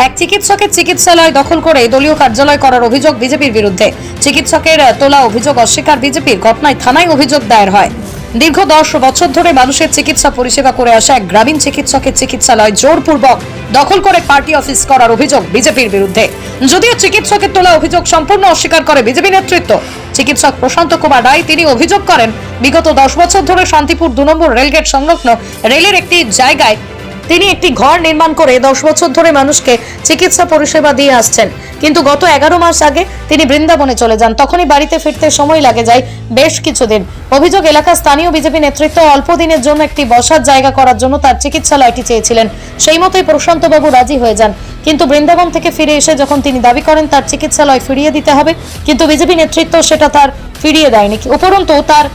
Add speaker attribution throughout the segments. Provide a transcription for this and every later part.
Speaker 1: এক চিকিৎসকের চিকিৎসালয় দখল করে দলীয় কার্যালয় করার অভিযোগ বিজেপির বিরুদ্ধে। চিকিৎসকের তোলা অভিযোগ অস্বীকার বিজেপির। ঘটনায় থানায় অভিযোগ দায়ের হয়। দীর্ঘ 10 বছর ধরে মানুষের চিকিৎসা পরিষেবা করে আসা এক গ্রামীণ চিকিৎসকের চিকিৎসালয় জোরপূর্বক দখল করে পার্টি অফিস করার অভিযোগ বিজেপির বিরুদ্ধে। যদিও চিকিৎসকের তোলা অভিযোগ সম্পূর্ণ অস্বীকার করে বিজেপি নেতৃত্ব। চিকিৎসক প্রশান্ত কুমার রায় তিনি অভিযোগ করেন, বিগত 10 বছর ধরে শান্তিপুর 2 নম্বর রেলগেট সংলগ্ন রেলের একটি জায়গায় তিনি একটি ঘর নির্মাণ করে 10 বছর ধরে মানুষকে চিকিৎসা পরিষেবা দিয়ে আসছেন। কিন্তু গত 11 মাস আগে তিনি বৃন্দাবনে চলে যান। তখনই বাড়িতে ফিরতে সময় লাগে যায় বেশ কিছুদিন। অভিযোগ, এলাকার স্থানীয় বিজেপি নেতৃত্ব অল্প দিনের জন্য একটি বসার জায়গা করার জন্য তার চিকিৎসালয়টি চেয়েছিলেন। সেই মতোই প্রশান্তবাবু রাজি হয়ে যান। কিন্তু বৃন্দাবন থেকে ফিরে এসে যখন তিনি দাবি করেন তার চিকিৎসালয় ফিরিয়ে দিতে হবে, কিন্তু বিজেপি নেতৃত্ব সেটা তার ফিরিয়ে দেয়নি। উপরন্তু তার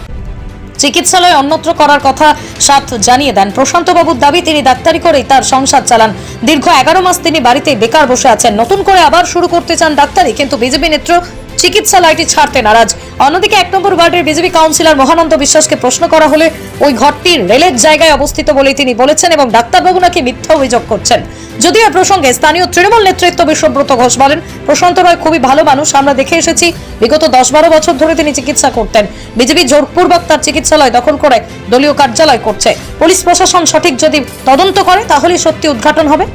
Speaker 1: চিকিৎসালয় অন্যত্র করার কথা সাথ জানিয়ে দেন। প্রশান্তবাবুর দাবি, তিনি ডাক্তারি করেই তার সংসার চালান। দীর্ঘ 11 মাস তিনি বাড়িতে বেকার বসে আছেন। নতুন করে আবার শুরু করতে চান ডাক্তারি, কিন্তু বিজেপি নেত্র চিকিৎসালয়টি ছাড়তে নারাজ। অন্যদিকে 1 নম্বর ওয়ার্ডের বিজেপি কাউন্সিলর মহানন্দ বিশ্বাসকে প্রশ্ন করা হলে ওই ঘরটি রেলের জায়গায় অবস্থিত বলেই তিনি বলেছেন এবং ডাক্তারবাবু নাকি মিথ্যা অভিযোগ করছেন। যদিও এ প্রসঙ্গে স্থানীয় তৃণমূল নেতৃত্ব বিশ্বব্রত ঘোষ বলেন, প্রশান্ত রায় খুবই ভালো মানুষ, আমরা দেখে এসেছি। বিগত 10-12 বছর ধরে তিনি চিকিৎসা করতেন। বিজেপি জোরপূর্বক তার চিকিৎসালয় দখল করে দলীয় কার্যালয় করছে। পুলিশ প্রশাসন সঠিক যদি তদন্ত করে তাহলে সত্যি উদ্ঘাটন হবে।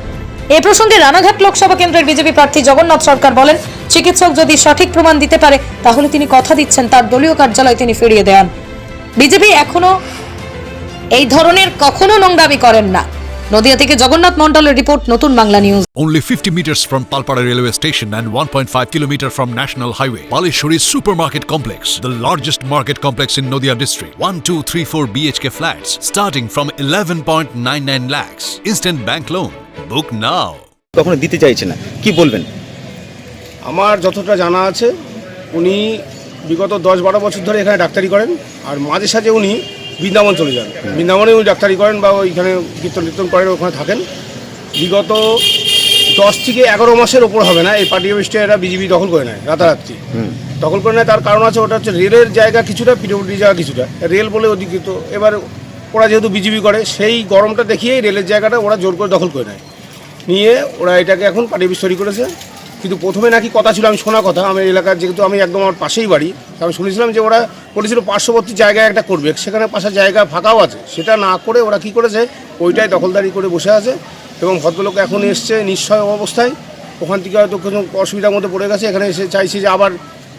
Speaker 1: এ প্রসঙ্গে রানাঘাট লোকসভা কেন্দ্রের বিজেপি প্রার্থী জগন্নাথ সরকার বলেন, চিকিৎসক যদি সঠিক প্রমাণ দিতে পারে তাহলে তিনি কথা দিচ্ছেন তার দলীয় কার্যালয় তিনি ফিরিয়ে দেন। বিজেপি এখনো এই ধরনের কখনো নোংরামি করেন না। নদিয়া থেকে জগন্নাথ মন্ডলের রিপোর্ট, নতুন Bangla news.
Speaker 2: Only 50 meters from Palpara railway station and 1.5 kilometer from National Highway, Palishuri Supermarket Complex, the largest market complex in Nodia district. 1, 2, 3, 4 BHK flats starting from 11.99 lakhs. Instant bank loan. Book now.
Speaker 3: কখনো দিতে চাইছে না, কি বলবেন?
Speaker 4: আমার যতটা জানা আছে, উনি বিগত 10-12 বছর ধরে এখানে ডাক্তারি করেন, আর মাঝে সাঝে উনি বৃন্দাবন চলে যান। বৃন্দাবনে উনি ডাক্তারি করেন বা ওইখানে কীর্তন করেন, ওখানে থাকেন। বিগত 10 থেকে 11 মাসের ওপর হবে না এই পার্টি অফিসটা এরা বিজেপি দখল করে নেয়, রাতারাত্রি দখল করে নেয়। তার কারণ আছে, ওটা হচ্ছে রেলের জায়গা কিছুটা, পিডব্লিউডি জায়গা কিছুটা, রেল বলে অধিকৃত। এবার ওরা যেহেতু বিজেপি করে, সেই গরমটা দেখিয়েই রেলের জায়গাটা ওরা জোর করে দখল করে নেয়, নিয়ে ওরা এটাকে এখন পার্টি অফিস তৈরি করেছে। কিন্তু প্রথমে নাকি কথা ছিল, আমি শোনা কথা, আমার এলাকার যেহেতু আমি একদম আমার পাশেই বাড়ি, আমি শুনেছিলাম যে ওরা বলেছিল পার্শ্ববর্তী জায়গায় একটা করবে, সেখানে পাশে জায়গা ফাঁকাও আছে। সেটা না করে ওরা কি করেছে, ওইটাই দখলদারি করে বসে আছে। এবং ভদ্রলোক এখন এসছে নিশ্চয় অবস্থায়, ওখান থেকে হয়তো কোনো অসুবিধার মধ্যে পড়ে গেছে, এখানে এসে চাইছে যে আবার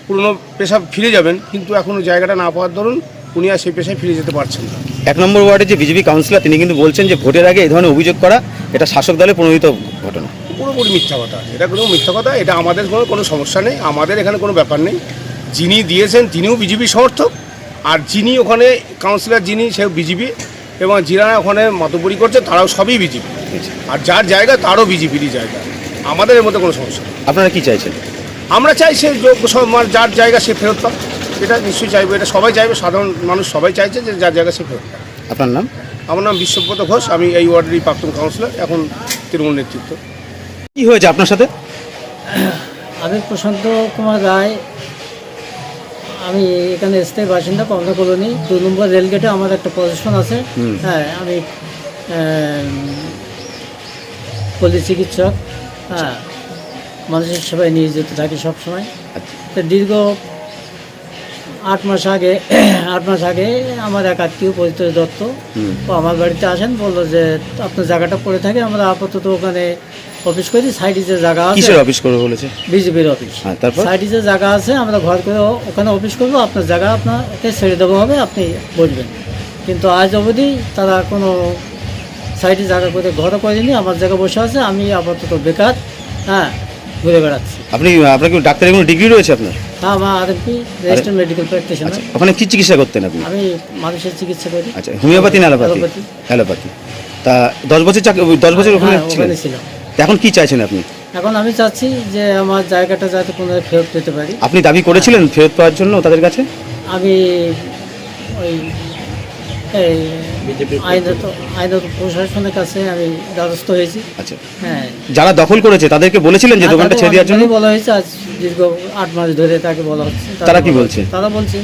Speaker 4: পুরনো পেশা ফিরে যাবেন, কিন্তু এখনও জায়গাটা না পাওয়ার দরুন উনি আর সেই পেশায় ফিরে যেতে পারছেন না।
Speaker 3: 1 নম্বর ওয়ার্ডের যে বিজেপি কাউন্সিলর তিনি কিন্তু বলছেন যে ভোটের আগে এই ধরনের অভিযোগ করা এটা শাসক দলের প্রণোদিত ঘটনা।
Speaker 4: পুরোপুরি মিথ্যা কথা, এটা কোনো মিথ্যা কথা। এটা আমাদের কোনো সমস্যা নেই, আমাদের এখানে কোনো ব্যাপার নেই। যিনি দিয়েছেন তিনিও বিজেপি সমর্থক, আর যিনি ওখানে কাউন্সিলর যিনি সেও বিজেপি, এবং যারা ওখানে মতবরি করছে তারাও সবই বিজেপি, আর যার জায়গা তারও বিজেপিরই জায়গা। আমাদের এর মধ্যে কোনো সমস্যা নেই।
Speaker 3: আপনারা কি চাইছেন?
Speaker 4: আমরা চাই সে যার জায়গা সে ফেরত পাক, এটা নিশ্চয়ই চাইবো, এটা সবাই চাইবে, সাধারণ মানুষ সবাই চাইছে যে যার জায়গা সে ফেরত পাক।
Speaker 3: আপনার নাম?
Speaker 4: আমার নাম বিশ্বব্রত ঘোষ, আমি এই ওয়ার্ডেরই প্রাক্তন কাউন্সিলর, এখন তৃণমূল নেতৃত্ব।
Speaker 3: কি হয়েছে আপনার সাথে?
Speaker 5: আমি প্রশান্ত কুমার রায়, আমি এখানে স্থায়ী বাসিন্দা, কমলা কলোনি 2 নম্বর রেলগেটে আমার একটা পজিশন আছে। হ্যাঁ, আমি পল্লী চিকিৎসক। হ্যাঁ, মানুষের সেবায় নিয়োজিত থাকি সবসময়। তো দীর্ঘ 8 মাস আগে আমার এক আত্মীয় পরিচয় দত্ত ও আমার বাড়িতে আসেন, বললো যে আপনার জায়গাটা পড়ে থাকে, আমরা আপাতত ওখানে অফিস করি, সাইডে যে জায়গা আছে।
Speaker 3: কিসের অফিস করবে বলেছে?
Speaker 5: বিজেপির অফিস।
Speaker 3: তারপর
Speaker 5: সাইডে যে জায়গা আছে আমরা ঘর করে ওখানে অফিস করবো, আপনার জায়গা আপনাকে ছেড়ে দেওয়া হবে, আপনি বসবেন। কিন্তু আজ অবধি তারা কোনো সাইডে জায়গা করে ঘরও করেনি, আমার জায়গা বসে আছে, আমি আপাতত বেকার। হ্যাঁ, ঘুরে বেড়াচ্ছি।
Speaker 3: আপনার কি ডাক্তারের কোনো ডিগ্রি রয়েছে আপনার?
Speaker 5: হ্যাঁ, আমার আরএমপি, রেজিস্টার্ড মেডিকেল প্র্যাকটিশনার।
Speaker 3: ওখানে কি চিকিৎসা করতেন আপনি?
Speaker 5: আমি মানুষের চিকিৎসা করি।
Speaker 3: আচ্ছা, হোমিওপ্যাথি না অ্যালোপ্যাথি? অ্যালোপ্যাথি। তা 10 বছর ওখানে
Speaker 5: ছিলাম।
Speaker 3: এখন কি চাইছেন আপনি?
Speaker 5: এখন আমি চাচ্ছি যে আমার জায়গাটা যাতে কোনো ফেরত পেতে পারি।
Speaker 3: আপনি দাবি করেছিলেন ফেরত পাওয়ার জন্য তাদের কাছে?
Speaker 5: আমি ওই আইনত প্রশাসনের কাছে আমি দ্বারস্থ হয়েছি।
Speaker 3: আচ্ছা,
Speaker 5: হ্যাঁ।
Speaker 3: যারা দখল করেছে তাদেরকে বলেছিলেন যে দোকানটা ছেড়ে দেওয়ার জন্য?
Speaker 5: বলা হয়েছে, আজ দীর্ঘ 8 মাস ধরে তাকে বলা হচ্ছে।
Speaker 3: তারা কি বলছে?
Speaker 5: তারা বলছে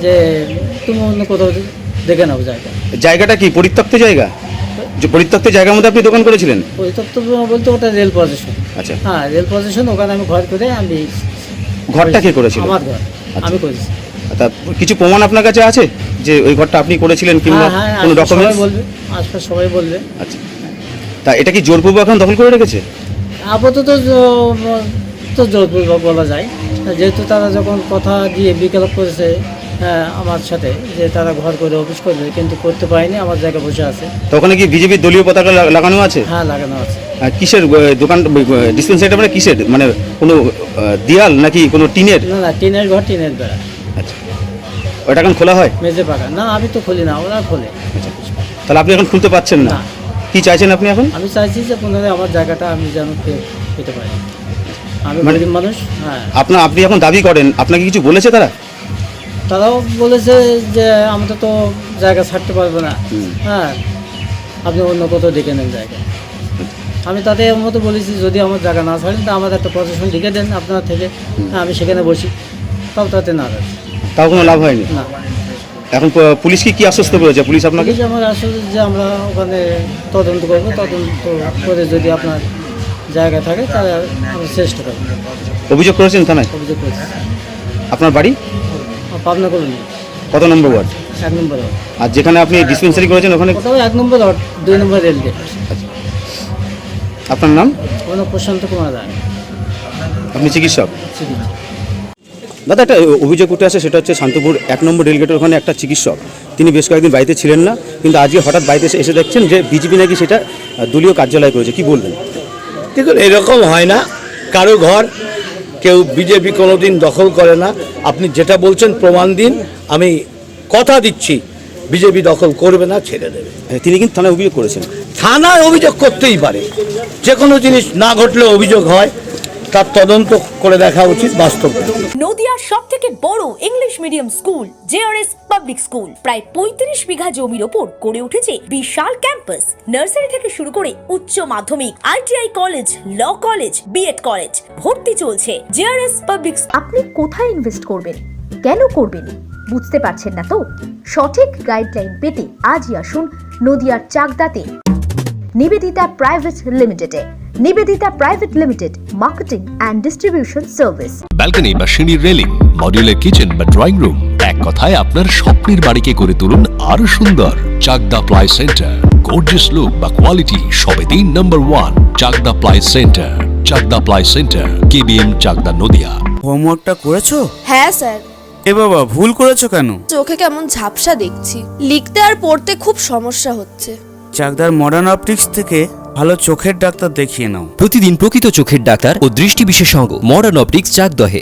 Speaker 5: যে তুমি অন্য কোথাও দেখে নাও জায়গা।
Speaker 3: জায়গাটা কি পরিত্যক্ত জায়গা? যে পরিত্যক্ত জায়গার মধ্যে আপনি দোকান করেছিলেন?
Speaker 5: পরিত্যক্ত বলতে ওটা রেল পজিশন।
Speaker 3: আচ্ছা,
Speaker 5: হ্যাঁ, রেল পজিশন, ওখানে আমি ঘর করে আমি।
Speaker 3: ঘরটা কে করেছিল?
Speaker 5: আমার ঘর, আমি করেছি।
Speaker 3: তা কিছু প্রমাণ আপনার কাছে আছে যে ওই ঘরটা আপনি করেছিলেন কিংবা
Speaker 5: হ্যাঁ,
Speaker 3: কোনো
Speaker 5: আশপাশ সবাই
Speaker 3: ডকুমেন্টস?
Speaker 5: বলবে, আশপাশ সবাই বলবে।
Speaker 3: আচ্ছা, তা এটা কি জোরপূর্বক এখন দখল করে রেখেছে?
Speaker 5: আপাতত তো জোরপূর্বক বলা যায়, যেহেতু তারা যখন কথা দিয়ে বিকেল করেছে আমার সাথে যে তারা ঘর করে অফিস করবে, কিন্তু করতে পারেনি, আমার জায়গায় বসে আছে।
Speaker 3: তো ওখানে কি বিজেপির দলীয় পতাকা লাগানো আছে?
Speaker 5: হ্যাঁ, লাগানো আছে।
Speaker 3: কিসের দোকান ডিসপেন্সারিটা, মানে কিসের, মানে কোনো দেয়াল নাকি কোনো টিনের?
Speaker 5: না, টিনের ঘর, টিনের বেড়া।
Speaker 3: আচ্ছা, ওটা এখন খোলা হয়?
Speaker 5: মেঝে পাকা না, আমি তো খুলি না, ওরা খোলে।
Speaker 3: তাহলে আপনি এখন খুলতে পারছেন না?
Speaker 5: না।
Speaker 3: কি চাইছেন আপনি এখন?
Speaker 5: আমি চাইছি যে পুনরায় আমার জায়গাটা আমি যেন পেতে পারি। আমি গরিব মানুষ। হ্যাঁ,
Speaker 3: আপনি এখন দাবি করেন, আপনাকে কিছু বলেছে তারা?
Speaker 5: তারাও বলেছে যে আমাদের তো জায়গা ছাড়তে পারবো না। হ্যাঁ, আপনি অন্য কোথাও দেখে নেন জায়গা। আমি তাদের মতো বলেছি, যদি আমার জায়গা না ছাড়েন তা আমাদের একটা প্রশাসন লিখে দেন আপনার থেকে, হ্যাঁ, আমি সেখানে বসি। তাও তাতে না রাখি।
Speaker 3: তাও কোনো লাভ হয়নি?
Speaker 5: না।
Speaker 3: এখন পুলিশ কি আশ্বস্ত করেছে পুলিশ আপনাকে?
Speaker 5: পুলিশ আমার আসলে যে আমরা ওখানে তদন্ত করবো, তদন্ত করে যদি আপনার জায়গা থাকে তাহলে আমরা চেষ্টা করবো।
Speaker 3: অভিযোগ করেছেন থানায়?
Speaker 5: অভিযোগ করছি।
Speaker 3: আপনার বাড়ি
Speaker 5: পাবনা কলোনি,
Speaker 3: কত নম্বর ওয়ার্ড?
Speaker 5: 1 নম্বর ওয়ার্ড।
Speaker 3: আর যেখানে আপনি ডিসপেন্সারি করেছেন ওখানে?
Speaker 5: ওটাও 1 নম্বর ওয়ার্ড, 2 নম্বর রেলগেট।
Speaker 3: আপনার নাম?
Speaker 5: ওখানে প্রশান্ত কুমার রায়,
Speaker 3: আপনি চিকিৎসক?
Speaker 5: চিকিৎসক।
Speaker 3: দাদা, একটা অভিযোগ উঠে আসে, সেটা হচ্ছে শান্তপুর 1 নম্বর রেলগেটের ওখানে একটা চিকিৎসক, তিনি বেশ কয়েকদিন বাড়িতে ছিলেন না, কিন্তু আজকে হঠাৎ বাড়িতে এসে দেখছেন যে বিজেপি নাকি সেটা দলীয় কার্যালয় করেছে। কি বলবেন?
Speaker 6: দেখুন, এরকম হয় না, কারো ঘর কেউ বিজেপি কোনো দিন দখল করে না। আপনি যেটা বলছেন প্রমাণ দিন, আমি কথা দিচ্ছি বিজেপি দখল করবে না, ছেড়ে দেবে।
Speaker 3: তিনি কিন্তু থানায় অভিযোগ করেছেন।
Speaker 6: থানায় অভিযোগ করতেই পারে, যে কোনো জিনিস না ঘটলে অভিযোগ হয়, তার তদন্ত করে দেখা উচিত বাস্তব।
Speaker 7: নদিয়ার সবথেকে বড় English medium school JRS public school প্রায় 35 বিঘা জমির ওপর গড়ে উঠেছে বিশাল ক্যাম্পাস। নার্সারি থেকে শুরু করে উচ্চ মাধ্যমিক, ITI college, law college, BEd college, ভর্তি চলছে জেআরএস পাবলিক।
Speaker 8: আপনি কোথায় ইনভেস্ট করবেন, কেন করবেন, বুঝতে পারছেন না তো? সঠিক গাইডলাইন পেতে আজই আসুন নদিয়ার চাকদাতে নিবেদিতা প্রাইভেট লিমিটেডে। Nivedita private limited, marketing and distribution service.
Speaker 2: Balcony বা সিঁড়ির রেলিং, মডিউলার কিচেন বা ড্রয়িং রুম, এক কথায় আপনার স্বপ্নের বাড়িকে করে তুলুন আরো সুন্দর। Chakdah ply centre, gorgeous look বা কোয়ালিটি সবেতেই number 1। Chakdah ply centre, Chakdah ply centre, KBM, Chakdah, Nadia.
Speaker 9: হোমওয়ার্কটা করেছো?
Speaker 10: হ্যাঁ স্যার।
Speaker 9: এ বাবা, ভুল করেছো কেন?
Speaker 10: চোখে কেমন ঝাপসা দেখছি, লিখতে আর পড়তে খুব সমস্যা হচ্ছে।
Speaker 9: চাকদার মডার্ন অপটিক্স থেকে ভালো চোখের ডাক্তার দেখিয়ে নাও।
Speaker 11: প্রতিদিন প্রকৃত চোখের ডাক্তার ও দৃষ্টি বিশেষজ্ঞ মডার্ন অপটিক্স, চাকদহে।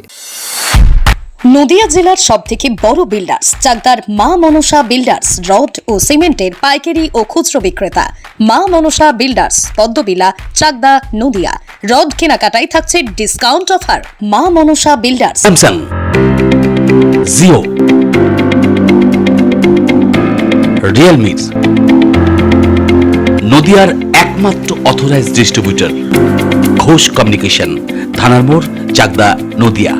Speaker 1: নদিয়া জেলার সবথেকে বড় বিল্ডার্স চাকদার মা মনসা বিল্ডার্স, রড ও সিমেন্টের পাইকারি ও খুচরো বিক্রেতা। মা মনসা বিল্ডার্স, পদ্মবিলা, চাকদা, নদিয়া। রড কেনাকাটায় থাকছে ডিসকাউন্ট অফার। মা Manasa builders.
Speaker 11: Samsung, Jio, Realme, নদিয়ার একমাত্র অথরাইজড ডিস্ট্রিবিউটর ঘোষ কমিউনিকেশন, থানার মোড়, চাকদা, নদিয়া।